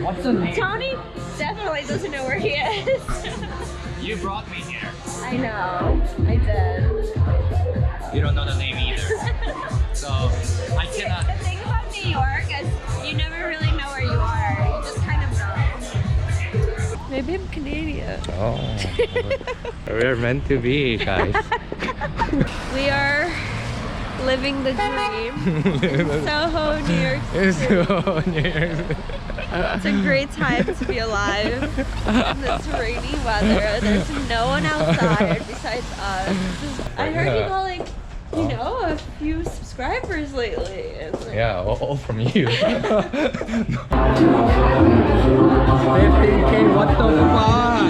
What's the name? Tony definitely doesn't know where he is. You brought me here. I know, I did. You don't know the name either. So I cannot. The thing about New York is you never really know where you are. You just kind of know. Maybe I'm Canadian. Oh, we're meant to be, guys. We are living the dream. Soho, New York City. It's a great time to be alive in this rainy weather. There's no one outside besides us. I heard you got like, you know, a few subscribers lately. It's like, Yeah, all from you. 15K, what the fuck?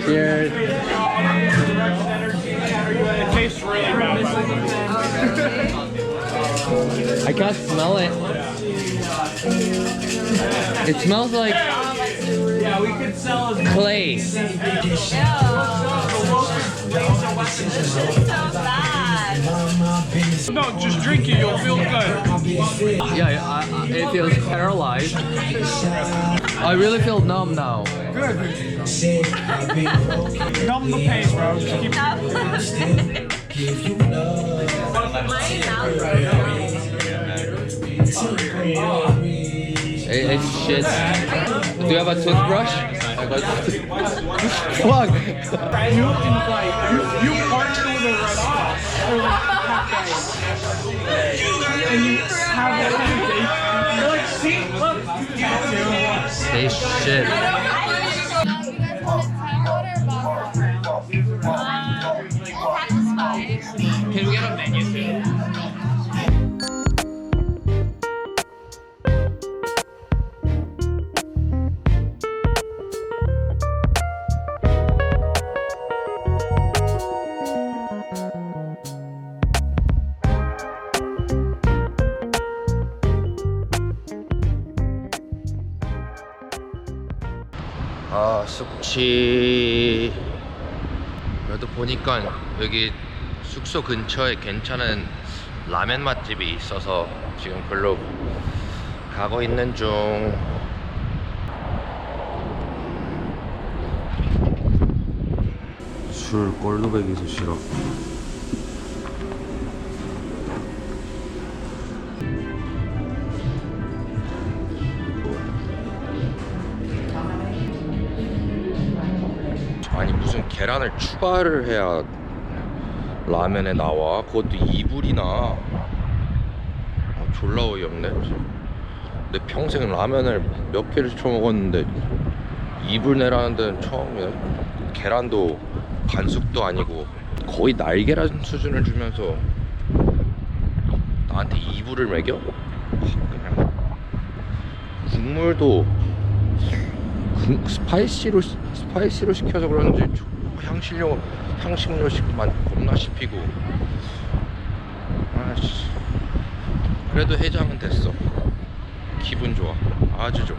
Cheers. It tastes really bad. I can't smell it. It smells like Yeah, we could sell as clay. so bad. No, just drink it, you'll feel good. Yeah, it feels paralyzed. I really feel numb now. Good. Numb the pain, bro. Just keep It's shit. Do you have a toothbrush? Fuck. You partner with a red eye. And you have that sensation. You're like, see, look. It's shit. Can we get a menu too? 아, 숙취. 그래도 보니까 여기 숙소 근처에 괜찮은 라멘 맛집이 있어서 지금 글로 가고 있는 중. 술 꼴루백이서 싫어. 아니 무슨 계란을 추가를 해야 라면에 나와? 그것도 2불이나. 졸라 어이없네. 내 평생 라면을 몇 개를 처먹었는데 2불 내라는 데는 처음이야. 계란도 반숙도 아니고 거의 날계란 수준을 주면서 나한테 2불을 매겨? 그냥 국물도 스파이시로 시켜서 그런지 향신료만 겁나 씹히고. 아씨, 그래도 해장은 됐어. 기분 좋아, 아주 좋아.